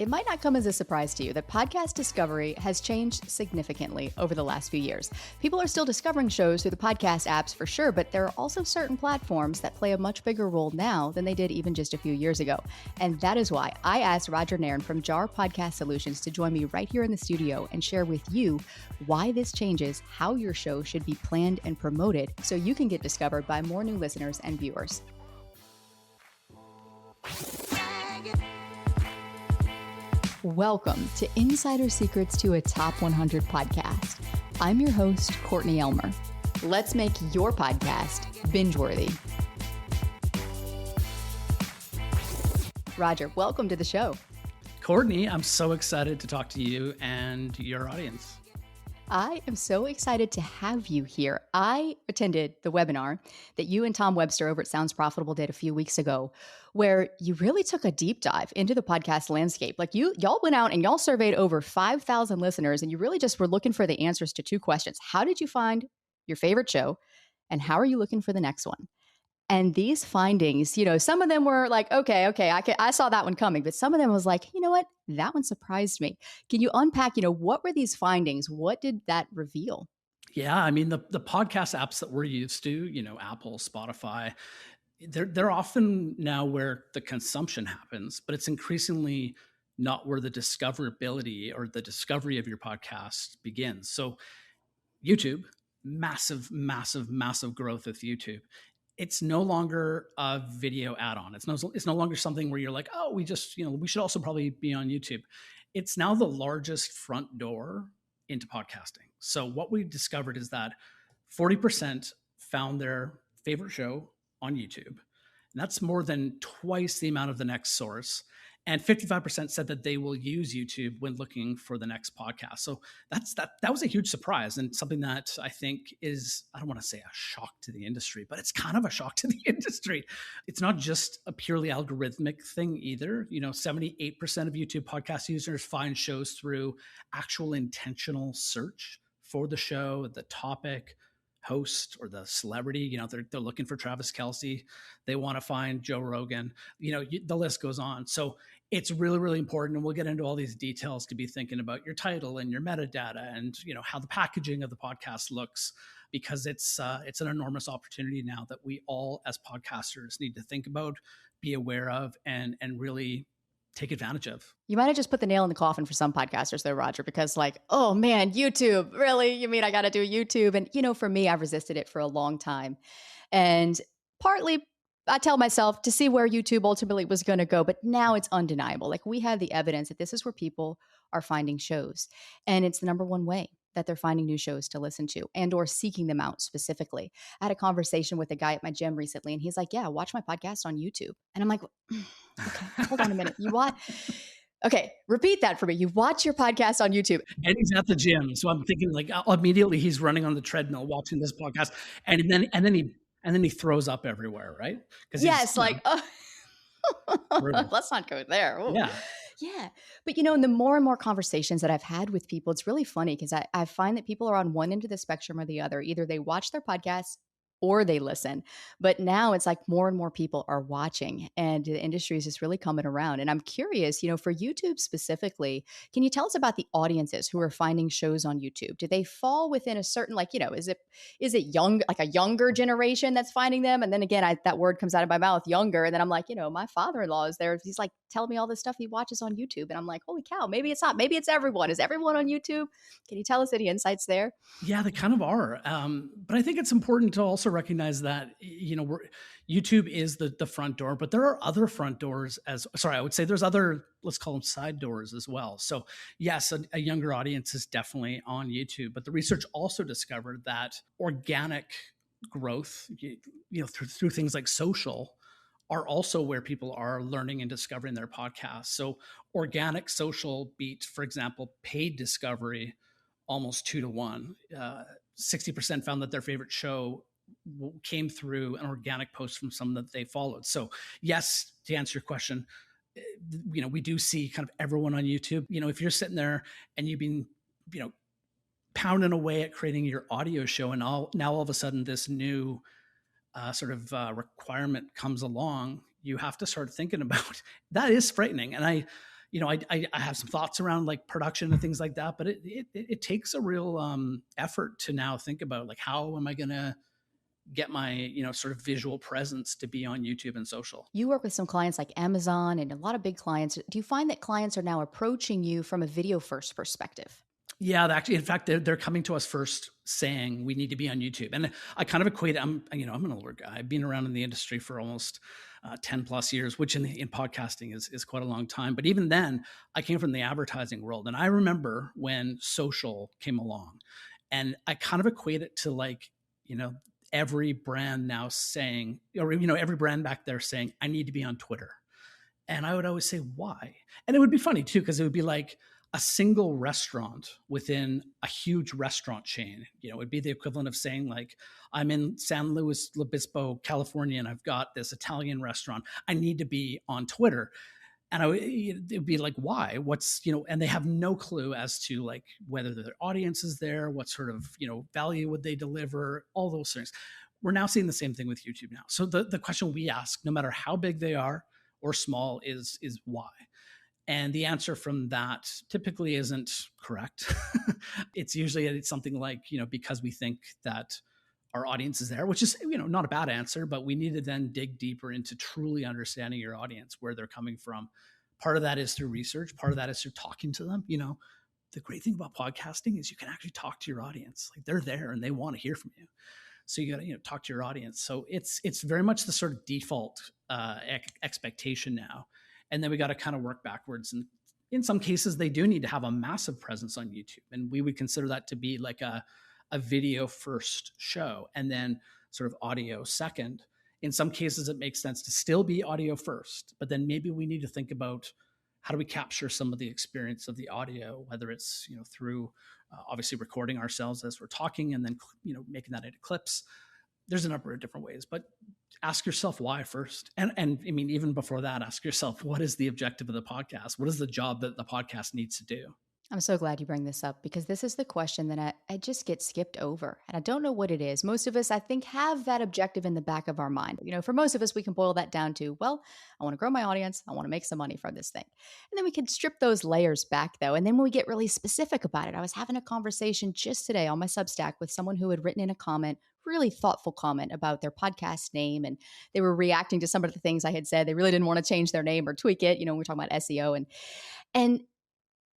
It might not come as a surprise to you that podcast discovery has changed significantly over the last few years. People are still discovering shows through the podcast apps for sure, but there are also certain platforms that play a much bigger role now than they did even just a few years ago. And that is why I asked Roger Nairn from Jar Podcast Solutions to join me right here in the studio and share with you why this changes how your show should be planned and promoted so you can get discovered by more new listeners and viewers. Welcome to Insider Secrets to a Top 100 podcast. I'm your host, Courtney Elmer. Let's make your podcast binge-worthy. Roger, welcome to the show. Courtney, I'm so excited to talk to you and your audience. I am so excited to have you here. I attended the webinar that you and Tom Webster over at Sounds Profitable did a few weeks ago, where you really took a deep dive into the podcast landscape. Like y'all went out and y'all surveyed over 5,000 listeners, and you really just were looking for the answers to two questions. How did you find your favorite show? And how are you looking for the next one? And these findings, some of them were like, okay, I saw that one coming. But some of them was like, you know what? That one surprised me. Can you unpack, what were these findings? What did that reveal? Yeah, I mean, the podcast apps that we're used to, Apple, Spotify, they're often now where the consumption happens, but it's increasingly not where the discoverability or the discovery of your podcast begins. So YouTube, massive growth with YouTube. It's no longer a video add-on. It's no longer something where you're like, oh, we should also probably be on YouTube. It's now the largest front door into podcasting. So what we discovered is that 40% found their favorite show on YouTube. And that's more than twice the amount of the next source. And 55% said that they will use YouTube when looking for the next podcast. So that was a huge surprise, and something that I think is, I don't want to say a shock to the industry, but it's kind of a shock to the industry. It's not just a purely algorithmic thing either. 78% of YouTube podcast users find shows through actual intentional search for the show, the topic, host, or the celebrity. They're looking for Travis Kelce. They want to find Joe Rogan. The list goes on. So it's really, really important. And we'll get into all these details to be thinking about your title and your metadata and, how the packaging of the podcast looks, because it's an enormous opportunity now that we all as podcasters need to think about, be aware of, and really take advantage of. You might have just put the nail in the coffin for some podcasters though, Roger, because oh man, YouTube, really? You mean I got to do YouTube? And, for me, I've resisted it for a long time. And partly I tell myself to see where YouTube ultimately was going to go, but now it's undeniable. We have the evidence that this is where people are finding shows, and it's the number one way that they're finding new shows to listen to and or seeking them out specifically. I had a conversation with a guy at my gym recently, and he's like, yeah, watch my podcast on YouTube. And I'm like, okay, hold on a minute. You watch? Okay, repeat that for me. You watch your podcast on YouTube. And he's at the gym. So I'm thinking immediately he's running on the treadmill, watching this podcast. And then he throws up everywhere, right? Yes, let's not go there. Ooh. Yeah. But, and the more and more conversations that I've had with people, it's really funny because I find that people are on one end of the spectrum or the other. Either they watch their podcasts or they listen. But now it's more and more people are watching, and the industry is just really coming around. And I'm curious, for YouTube specifically, can you tell us about the audiences who are finding shows on YouTube? Do they fall within a certain, is it young, a younger generation that's finding them? And then again, that word comes out of my mouth, younger. And then I'm like, my father-in-law is there. He's telling me all this stuff he watches on YouTube. And I'm like, holy cow, maybe it's not. Maybe it's everyone. Is everyone on YouTube? Can you tell us any insights there? Yeah, they kind of are. But I think it's important to also recognize that, YouTube is the front door, but there are other front doors I would say there's other, let's call them side doors as well. So yes, a younger audience is definitely on YouTube, but the research also discovered that organic growth, through things like social, are also where people are learning and discovering their podcasts. So organic social beat, for example, paid discovery almost 2-1. 60% found that their favorite show came through an organic post from someone that they followed. So yes, to answer your question, we do see kind of everyone on YouTube. If you're sitting there and you've been, pounding away at creating your audio show, and now all of a sudden this new requirement comes along, you have to start thinking about that. Is frightening. And I have some thoughts around like production and things like that, but it takes a real effort to now think about like, how am I going to get my, sort of visual presence to be on YouTube and social. You work with some clients like Amazon and a lot of big clients. Do you find that clients are now approaching you from a video first perspective? Yeah, actually, in fact, they're coming to us first saying we need to be on YouTube. And I kind of equate, I'm an older guy. I've been around in the industry for almost 10 plus years, which in podcasting is quite a long time. But even then, I came from the advertising world. And I remember when social came along, and I kind of equate it to like, every brand now saying, or, every brand back there saying, I need to be on Twitter. And I would always say, why? And it would be funny too, because it would be like a single restaurant within a huge restaurant chain. It would be the equivalent of saying like, I'm in San Luis Obispo, California, and I've got this Italian restaurant. I need to be on Twitter. And it'd be like, why? And they have no clue as to like whether their audience is there, what sort of, value would they deliver, all those things. We're now seeing the same thing with YouTube now. So the question we ask, no matter how big they are or small, is why? And the answer from that typically isn't correct. It's usually something like, because we think that our audience is there, which is, not a bad answer, but we need to then dig deeper into truly understanding your audience, where they're coming from. Part of that is through research. Part of that is through talking to them. The great thing about podcasting is you can actually talk to your audience. Like, they're there and they want to hear from you. So you got to, talk to your audience. So it's very much the sort of default expectation now. And then we got to kind of work backwards. And in some cases, they do need to have a massive presence on YouTube. And we would consider that to be like a video first show, and then sort of audio second. In some cases, it makes sense to still be audio first, but then maybe we need to think about how do we capture some of the experience of the audio, whether it's, through obviously recording ourselves as we're talking and then, making that into clips. There's a number of different ways, but ask yourself why first. And I mean, even before that, ask yourself, what is the objective of the podcast? What is the job that the podcast needs to do? I'm so glad you bring this up, because this is the question that I just get skipped over. And I don't know what it is. Most of us, I think, have that objective in the back of our mind. For most of us, we can boil that down to, well, I want to grow my audience. I want to make some money from this thing. And then we can strip those layers back, though. And then when we get really specific about it, I was having a conversation just today on my Substack with someone who had written in a comment, really thoughtful comment about their podcast name. And they were reacting to some of the things I had said. They really didn't want to change their name or tweak it. We're talking about SEO. And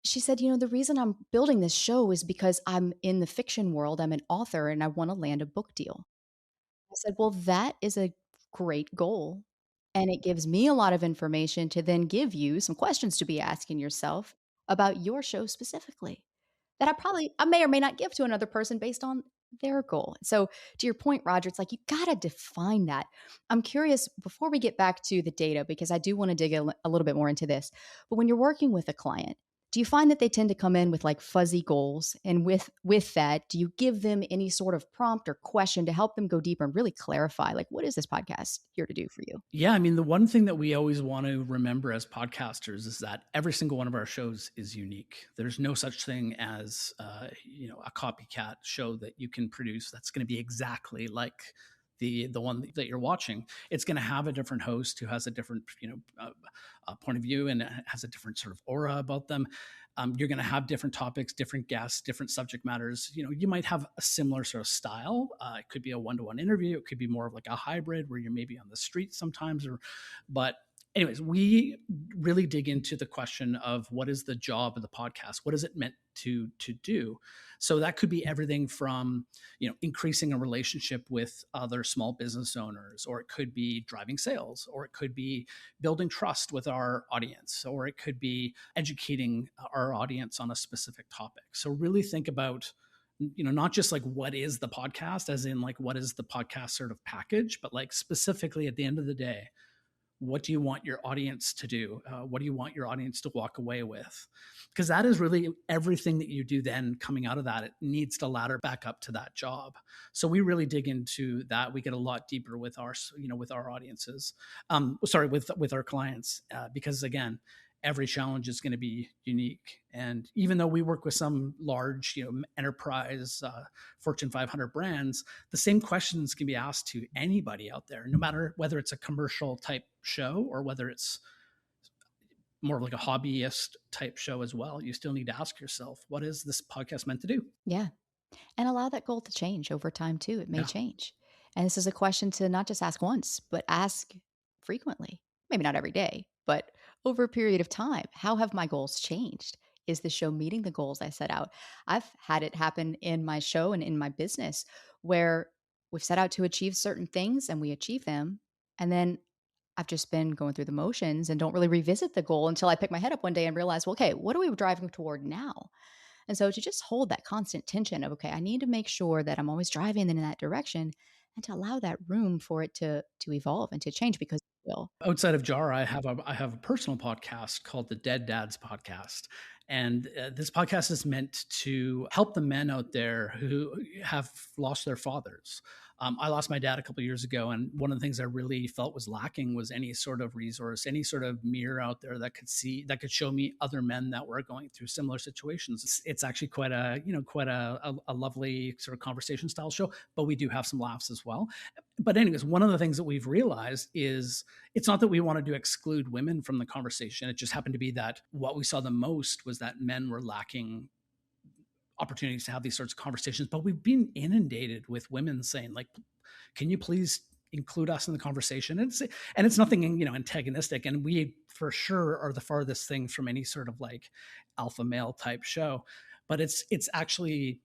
she said, the reason I'm building this show is because I'm in the fiction world. I'm an author and I want to land a book deal. I said, well, that is a great goal. And it gives me a lot of information to then give you some questions to be asking yourself about your show specifically, that I may or may not give to another person based on their goal. So to your point, Roger, it's like, you got to define that. I'm curious, before we get back to the data, because I do want to dig a little bit more into this, but when you're working with a client, do you find that they tend to come in with like fuzzy goals? And with that, do you give them any sort of prompt or question to help them go deeper and really clarify, like, what is this podcast here to do for you? Yeah, I mean, the one thing that we always want to remember as podcasters is that every single one of our shows is unique. There's no such thing as a copycat show that you can produce that's going to be exactly like the one that you're watching. It's going to have a different host who has a different point of view and has a different sort of aura about them. You're going to have different topics, different guests, different subject matters. You might have a similar sort of style. It could be a one-to-one interview. It could be more of like a hybrid where you're maybe on the street sometimes. But anyways, we really dig into the question of what is the job of the podcast? What is it meant to do? So that could be everything from, increasing a relationship with other small business owners, or it could be driving sales, or it could be building trust with our audience, or it could be educating our audience on a specific topic. So really think about, not just like what is the podcast, as in like what is the podcast sort of package, but like specifically at the end of the day, what do you want your audience to do? What do you want your audience to walk away with? Because that is really everything that you do then coming out of that. It needs to ladder back up to that job. So we really dig into that. We get a lot deeper with our audiences. With our clients, because again, every challenge is going to be unique. And even though we work with some large, enterprise Fortune 500 brands, the same questions can be asked to anybody out there, no matter whether it's a commercial type show or whether it's more of like a hobbyist type show as well, you still need to ask yourself, what is this podcast meant to do? Yeah. And allow that goal to change over time too. It may Yeah. change. And this is a question to not just ask once, but ask frequently. Maybe not every day, but over a period of time. How have my goals changed? Is the show meeting the goals I set out? I've had it happen in my show and in my business where we've set out to achieve certain things and we achieve them. And then I've just been going through the motions and don't really revisit the goal until I pick my head up one day and realize, well, okay, what are we driving toward now? And so to just hold that constant tension of, okay, I need to make sure that I'm always driving in that direction and to allow that room for it to evolve and to change because it will. Outside of Jar, I have a personal podcast called the Dead Dads Podcast, and this podcast is meant to help the men out there who have lost their fathers. I lost my dad a couple of years ago, and one of the things I really felt was lacking was any sort of resource, any sort of mirror out there that could show me other men that were going through similar situations. It's actually quite a lovely sort of conversation style show, but we do have some laughs as well. But anyways, one of the things that we've realized is it's not that we wanted to exclude women from the conversation. It just happened to be that what we saw the most was that men were lacking opportunities to have these sorts of conversations. But we've been inundated with women saying, like, can you please include us in the conversation? And it's nothing, antagonistic. And we for sure are the farthest thing from any sort of like alpha male type show. But it's actually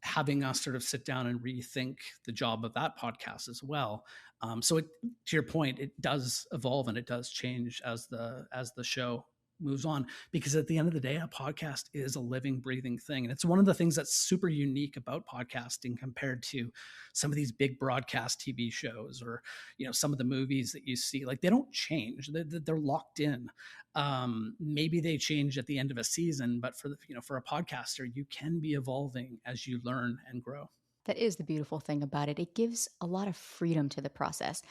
having us sort of sit down and rethink the job of that podcast as well. To your point, it does evolve and it does change as the show moves on, because at the end of the day, a podcast is a living, breathing thing. And it's one of the things that's super unique about podcasting compared to some of these big broadcast TV shows or, some of the movies that you see. Like, they don't change. They're locked in. Maybe they change at the end of a season, but for a podcaster, you can be evolving as you learn and grow. That is the beautiful thing about it. It gives a lot of freedom to the process.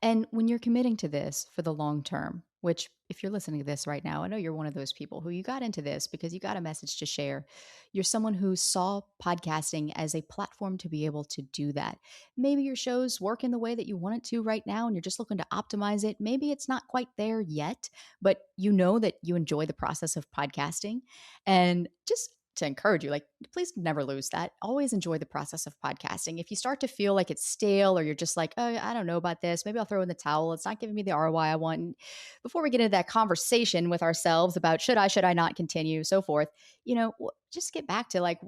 And when you're committing to this for the long term, which if you're listening to this right now, I know you're one of those people who you got into this because you got a message to share. You're someone who saw podcasting as a platform to be able to do that. Maybe your show's working the way that you want it to right now and you're just looking to optimize it. Maybe it's not quite there yet, but you know that you enjoy the process of podcasting. And just to encourage you, like, please never lose that. Always enjoy the process of podcasting. If you start to feel like it's stale or you're just like, oh, I don't know about this, maybe I'll throw in the towel. It's not giving me the ROI I want. And before we get into that conversation with ourselves about should I not continue, so forth, just get back to like,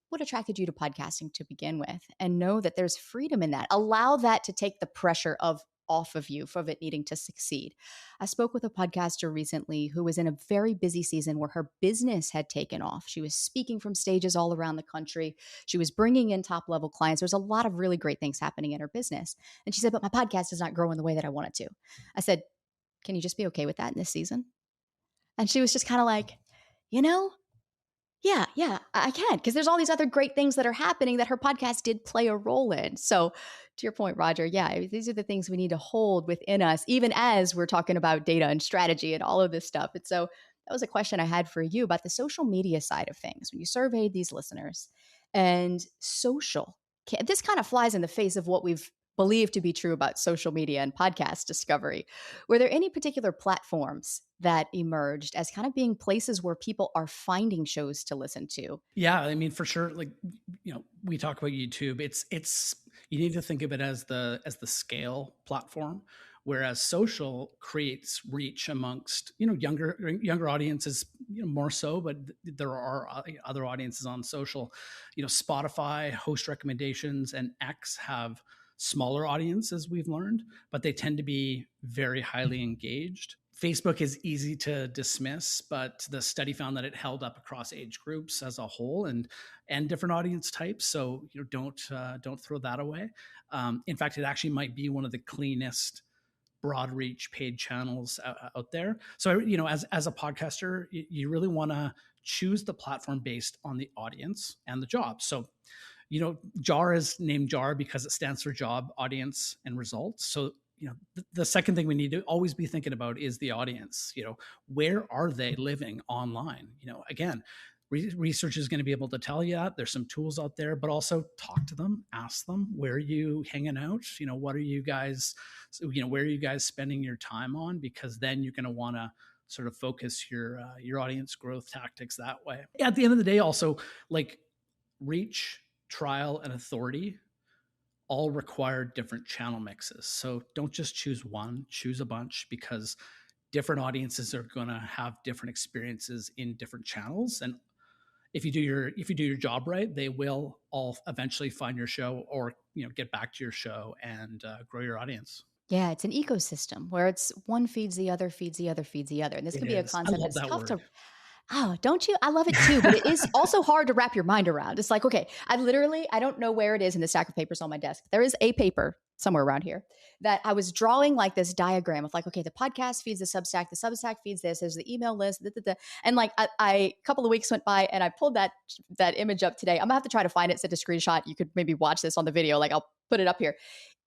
what attracted you to podcasting to begin with, and know that there's freedom in that. Allow that to take the pressure off of you for it needing to succeed. I spoke with a podcaster recently who was in a very busy season where her business had taken off. She was speaking from stages all around the country. She was bringing in top level clients. There's a lot of really great things happening in her business. And she said, but my podcast is not growing the way that I want it to. I said, can you just be okay with that in this season? And she was just kind of like, you know, yeah, I can, because there's all these other great things that are happening that her podcast did play a role in. So, to your point, Roger, yeah, these are the things we need to hold within us, even as we're talking about data and strategy and all of this stuff. And so, that was a question I had for you about the social media side of things. When you surveyed these listeners and social, this kind of flies in the face of what we've believed to be true about social media and podcast discovery. Were there any particular platforms that emerged as kind of being places where people are finding shows to listen to? Yeah, I mean, for sure. Like, we talk about YouTube. It's you need to think of it as the scale platform, whereas social creates reach amongst younger audiences, more so. But there are other audiences on social. Spotify, host recommendations, and X have smaller audiences, we've learned, but they tend to be very highly engaged. Facebook is easy to dismiss, but the study found that it held up across age groups as a whole and different audience types. So don't throw that away. In fact, it actually might be one of the cleanest broad reach paid channels out there. So as a podcaster, you really want to choose the platform based on the audience and the job. So JAR is named JAR because it stands for job, audience, and results. So the second thing we need to always be thinking about is the audience. Where are they living online? Again, Research is going to be able to tell you that. There's some tools out there, but also talk to them, ask them, where are you hanging out? What are you guys, where are you guys spending your time on? Because then you're going to want to sort of focus your audience growth tactics that way. At the end of the day, also, like, reach, trial, and authority all require different channel mixes. So don't just choose one, choose a bunch, because different audiences are going to have different experiences in different channels. And if you do your job right, they will all eventually find your show, or get back to your show and grow your audience. Yeah, it's an ecosystem where it's one feeds the other, feeds the other, feeds the other. And this It can be a is. I concept love that's that tough word. to. Oh, don't you? I love it too, but it is also hard to wrap your mind around. It's like, okay, I don't know where it is in the stack of papers on my desk. There is a paper somewhere around here that I was drawing like this diagram of like, okay, the podcast feeds the Substack feeds this, there's the email list, and like a couple of weeks went by and I pulled that image up today. I'm gonna have to try to find it, send a screenshot. You could maybe watch this on the video. Like I'll put it up here.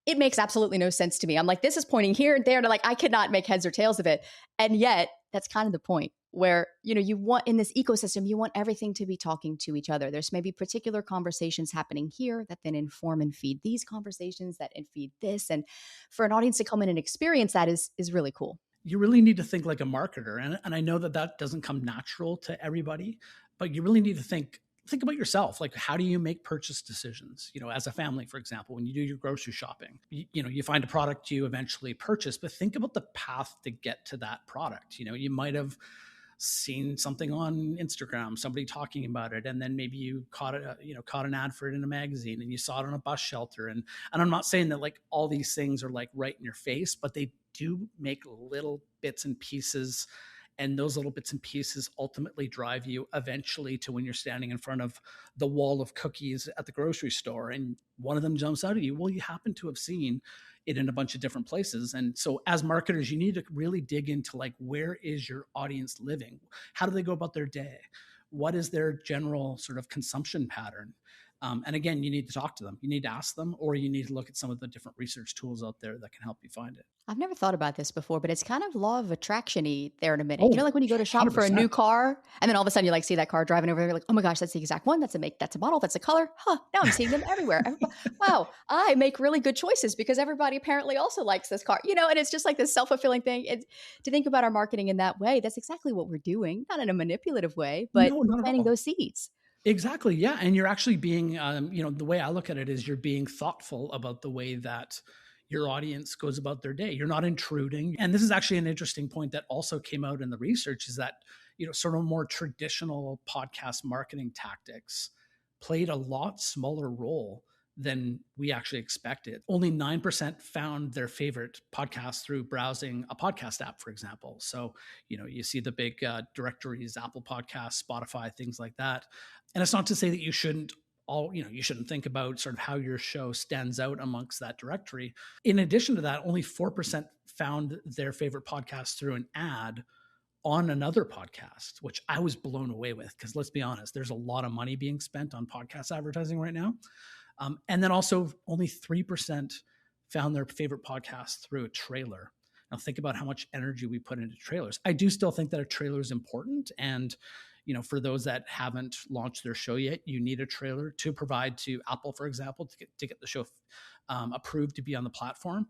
It makes absolutely no sense to me. I'm like, this is pointing here and there, and like I could not make heads or tails of it. And yet that's kind of the point where, you want in this ecosystem, you want everything to be talking to each other. There's maybe particular conversations happening here that then inform and feed these conversations that and feed this. And for an audience to come in and experience that is really cool. You really need to think like a marketer. And I know that doesn't come natural to everybody, but you really need to think about yourself. Like, how do you make purchase decisions? As a family, for example, when you do your grocery shopping, you find a product you eventually purchase, but think about the path to get to that product. You might have seen something on Instagram, somebody talking about it, and then maybe you caught an ad for it in a magazine, and you saw it on a bus shelter. And I'm not saying that like all these things are like right in your face, but they do make little bits and pieces. And those little bits and pieces ultimately drive you eventually to when you're standing in front of the wall of cookies at the grocery store and one of them jumps out at you. Well, you happen to have seen it in a bunch of different places. And so as marketers, you need to really dig into like, where is your audience living? How do they go about their day? What is their general sort of consumption pattern? And again, you need to talk to them. You need to ask them, or you need to look at some of the different research tools out there that can help you find it. I've never thought about this before, but it's kind of law of attraction-y there in a minute. Oh, Like when you go to shop for a 100%. new car, and then all of a sudden you like see that car driving over there, you're like, oh my gosh, that's the exact one. That's a make, that's a model, that's a color. Huh, now I'm seeing them everywhere. Wow, I make really good choices because everybody apparently also likes this car, and it's just like this self-fulfilling thing. To think about our marketing in that way, that's exactly what we're doing, not in a manipulative way, but No, we're not at planting all. those seeds. Exactly. Yeah. And you're actually being, the way I look at it is you're being thoughtful about the way that your audience goes about their day. You're not intruding. And this is actually an interesting point that also came out in the research, is that, sort of more traditional podcast marketing tactics played a lot smaller role than we actually expected. Only 9% found their favorite podcast through browsing a podcast app, for example. So, you see the big directories, Apple Podcasts, Spotify, things like that. And it's not to say that you shouldn't think about sort of how your show stands out amongst that directory. In addition to that, only 4% found their favorite podcast through an ad on another podcast, which I was blown away with, because let's be honest, there's a lot of money being spent on podcast advertising right now. And then also only 3% found their favorite podcast through a trailer. Now think about how much energy we put into trailers. I do still think that a trailer is important. And for those that haven't launched their show yet, you need a trailer to provide to Apple, for example, to get the show approved to be on the platform.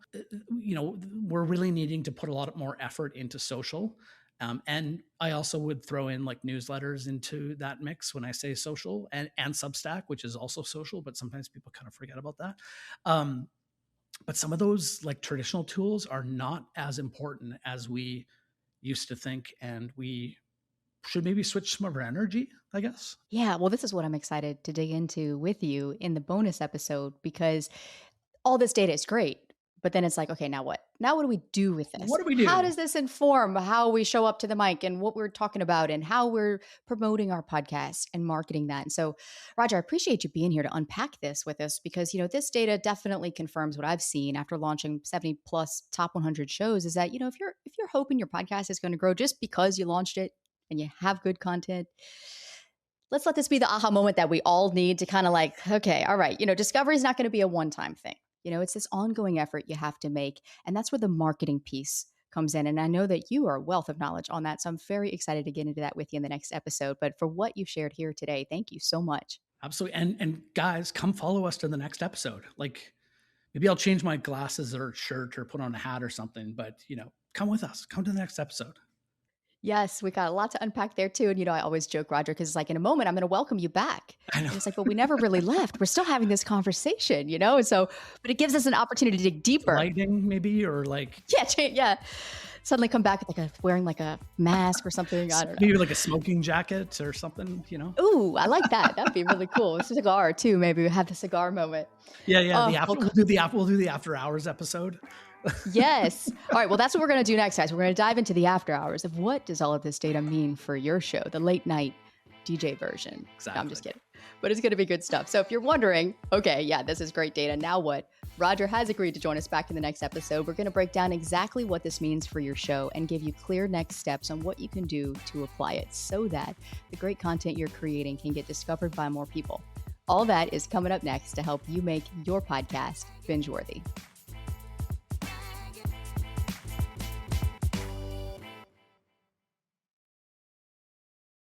We're really needing to put a lot more effort into social. And I also would throw in like newsletters into that mix when I say social, and Substack, which is also social, but sometimes people kind of forget about that. But some of those like traditional tools are not as important as we used to think, and we should maybe switch some of our energy, I guess. Yeah, well, this is what I'm excited to dig into with you in the bonus episode, because all this data is great. But then it's like, okay, now what? Now what do we do with this? What do we do? How does this inform how we show up to the mic and what we're talking about and how we're promoting our podcast and marketing that? And so, Roger, I appreciate you being here to unpack this with us, because, this data definitely confirms what I've seen after launching 70 plus top 100 shows, is that, if you're hoping your podcast is going to grow just because you launched it and you have good content, let's let this be the aha moment that we all need to kind of like, okay, all right, discovery is not going to be a one-time thing. It's this ongoing effort you have to make. And that's where the marketing piece comes in. And I know that you are a wealth of knowledge on that. So I'm very excited to get into that with you in the next episode. But for what you shared here today, thank you so much. Absolutely. And guys, come follow us to the next episode. Like, maybe I'll change my glasses or shirt or put on a hat or something, but come with us. Come to the next episode. Yes, we got a lot to unpack there too. And, I always joke, Roger, because it's like in a moment, I'm going to welcome you back. I know. And it's like, but we never really left. We're still having this conversation, And so, but it gives us an opportunity to dig deeper. Lighting maybe, or like. Yeah. Suddenly come back with wearing like a mask or something. I don't know. Maybe like a smoking jacket or something, Ooh, I like that. That'd be really cool. A cigar too. Maybe we have the cigar moment. Yeah. We'll do the after hours episode. Yes. All right. Well, that's what we're going to do next, guys. We're going to dive into the after hours of what does all of this data mean for your show, the late night DJ version. Exactly. No, I'm just kidding. But it's going to be good stuff. So if you're wondering, okay, yeah, this is great data. Now what? Roger has agreed to join us back in the next episode. We're going to break down exactly what this means for your show and give you clear next steps on what you can do to apply it so that the great content you're creating can get discovered by more people. All that is coming up next to help you make your podcast binge-worthy.